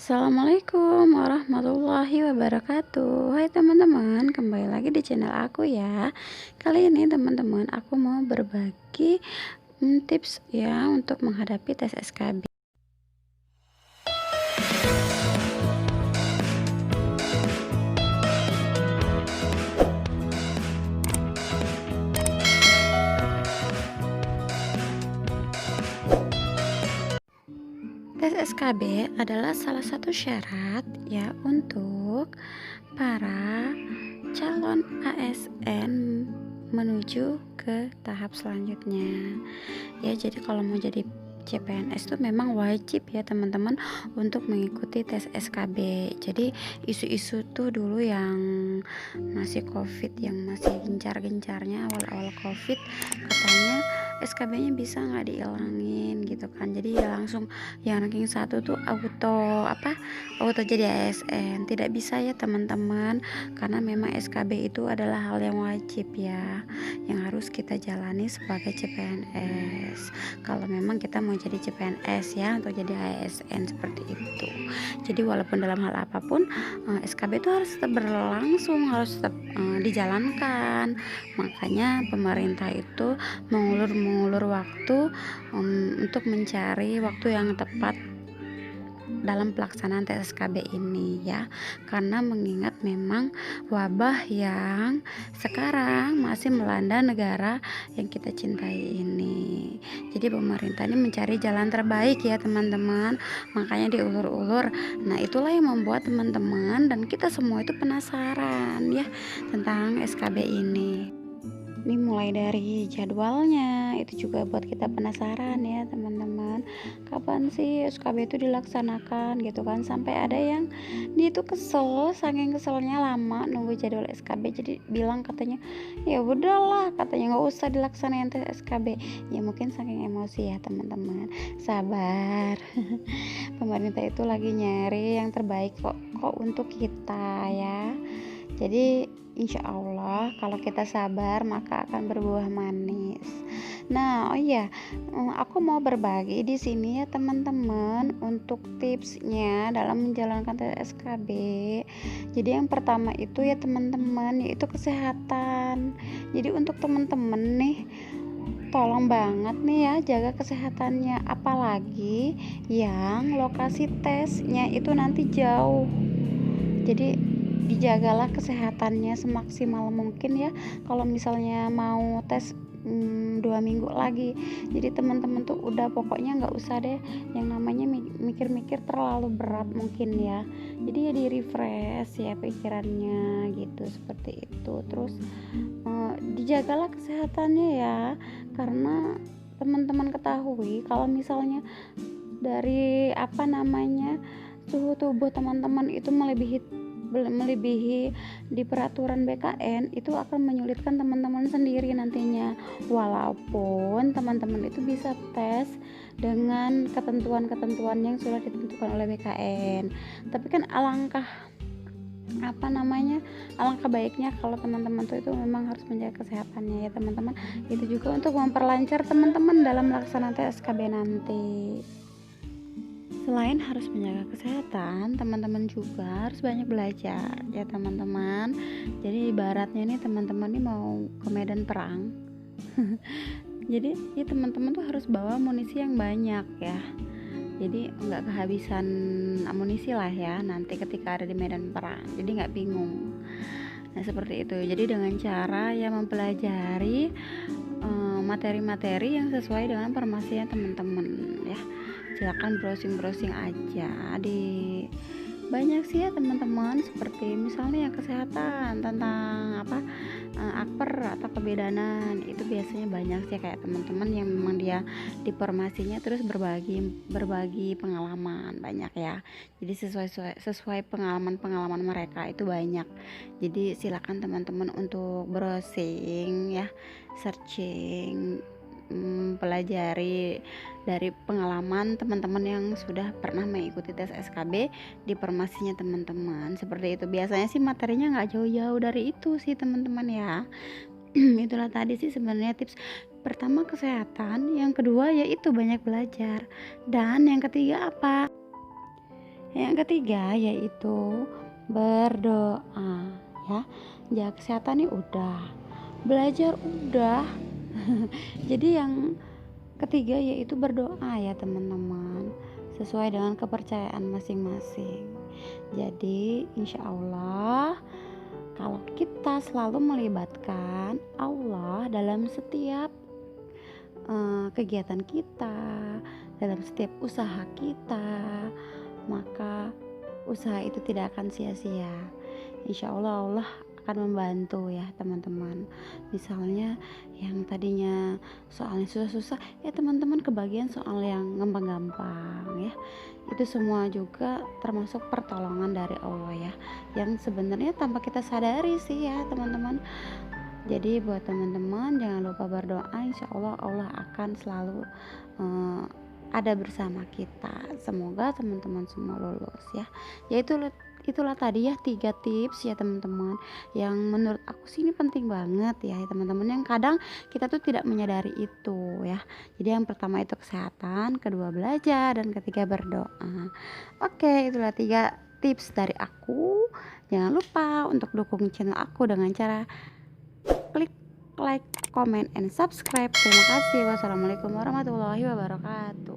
Assalamualaikum warahmatullahi wabarakatuh. Hai teman-teman, kembali lagi di channel aku ya. Kali ini teman-teman aku mau berbagi tips ya untuk menghadapi tes SKB. Tes SKB adalah salah satu syarat ya untuk para calon ASN menuju ke tahap selanjutnya. Ya, jadi kalau mau jadi CPNS itu memang wajib ya teman-teman untuk mengikuti tes SKB. Jadi isu-isu tuh dulu yang masih COVID, yang masih gencar-gencarnya awal-awal COVID, katanya SKB-nya bisa nggak dihilangin gitu kan. Jadi ya langsung yang ranking 1 tuh auto jadi ASN. Tidak bisa ya teman-teman, karena memang SKB itu adalah hal yang wajib ya, yang harus kita jalani sebagai CPNS kalau memang kita mau jadi CPNS ya, untuk jadi ASN seperti itu. Jadi walaupun dalam hal apapun SKB itu harus tetap berlangsung, harus tetap dijalankan. Makanya pemerintah itu mengulur waktu untuk mencari waktu yang tepat dalam pelaksanaan tes SKB ini ya, karena mengingat memang wabah yang sekarang masih melanda negara yang kita cintai ini. Jadi pemerintah ini mencari jalan terbaik ya teman-teman, makanya diulur-ulur. Nah itulah yang membuat teman-teman dan kita semua itu penasaran ya tentang SKB ini. Ini mulai dari jadwalnya, itu juga buat kita penasaran ya teman-teman. Kapan sih SKB itu dilaksanakan gitu kan. Sampai ada yang dia itu kesel, saking keselnya lama nunggu jadwal SKB. Jadi bilang katanya, ya udahlah katanya nggak usah dilaksanain tes SKB. Ya mungkin saking emosi ya teman-teman. Sabar. Pemerintah itu lagi nyari yang terbaik kok untuk kita ya. Jadi insya Allah kalau kita sabar maka akan berbuah manis. Nah, oh iya, aku mau berbagi di sini ya teman-teman untuk tipsnya dalam menjalankan tes SKB. Jadi yang pertama itu ya teman-teman, yaitu kesehatan. Jadi untuk teman-teman nih, tolong banget nih ya jaga kesehatannya, apalagi yang lokasi tesnya itu nanti jauh. Jadi dijagalah kesehatannya semaksimal mungkin ya, kalau misalnya mau tes 2 minggu lagi. Jadi teman-teman tuh udah pokoknya nggak usah deh yang namanya mikir-mikir terlalu berat mungkin ya. Jadi ya di refresh ya pikirannya gitu, seperti itu. Terus dijagalah kesehatannya ya, karena teman-teman ketahui kalau misalnya dari suhu tubuh teman-teman itu melebihi di peraturan BKN, itu akan menyulitkan teman-teman sendiri nantinya. Walaupun teman-teman itu bisa tes dengan ketentuan-ketentuan yang sudah ditentukan oleh BKN, tapi kan alangkah baiknya kalau teman-teman tuh itu memang harus menjaga kesehatannya ya teman-teman. Itu juga untuk memperlancar teman-teman dalam melaksanakan tes SKB nanti. Selain harus menjaga kesehatan, teman-teman juga harus banyak belajar ya teman-teman. Jadi ibaratnya nih teman-teman nih mau ke medan perang. Jadi ya teman-teman tuh harus bawa amunisi yang banyak ya. Jadi nggak kehabisan amunisi lah ya nanti ketika ada di medan perang. Jadi nggak bingung. Nah seperti itu. Jadi dengan cara ya mempelajari materi-materi yang sesuai dengan informasinya teman-teman ya. Silakan browsing aja di banyak sih ya teman-teman, seperti misalnya yang kesehatan tentang akper atau kebidanan, itu biasanya banyak sih kayak teman-teman yang memang dia di formasinya terus berbagi pengalaman banyak ya. Jadi sesuai pengalaman mereka itu banyak. Jadi silakan teman-teman untuk browsing ya, searching, pelajari dari pengalaman teman-teman yang sudah pernah mengikuti tes SKB di formasinya teman-teman. Seperti itu. Biasanya sih materinya nggak jauh-jauh dari itu sih teman-teman ya. Itulah tadi sih sebenarnya tips. Pertama kesehatan, yang kedua yaitu banyak belajar, dan yang ketiga apa? Yang ketiga yaitu berdoa ya. Jaga kesehatan nih udah, belajar udah. Jadi yang ketiga yaitu berdoa ya teman-teman, sesuai dengan kepercayaan masing-masing. Jadi insya Allah kalau kita selalu melibatkan Allah dalam setiap kegiatan kita, dalam setiap usaha kita, maka usaha itu tidak akan sia-sia. Insya Allah Allah akan membantu ya teman-teman. Misalnya yang tadinya soalnya susah-susah, ya teman-teman kebagian soal yang gampang-gampang ya. Itu semua juga termasuk pertolongan dari Allah ya, yang sebenarnya tanpa kita sadari sih ya teman-teman. Jadi buat teman-teman jangan lupa berdoa, insya Allah Allah akan selalu ada bersama kita. Semoga teman-teman semua lulus ya. Yaitu itulah tadi ya 3 tips ya teman-teman, yang menurut aku sih ini penting banget ya teman-teman, yang kadang kita tuh tidak menyadari itu ya. Jadi yang pertama itu kesehatan, kedua belajar, dan ketiga berdoa. Oke, itulah 3 tips dari aku. Jangan lupa untuk dukung channel aku dengan cara klik like, comment, and subscribe. Terima kasih. Wassalamualaikum warahmatullahi wabarakatuh.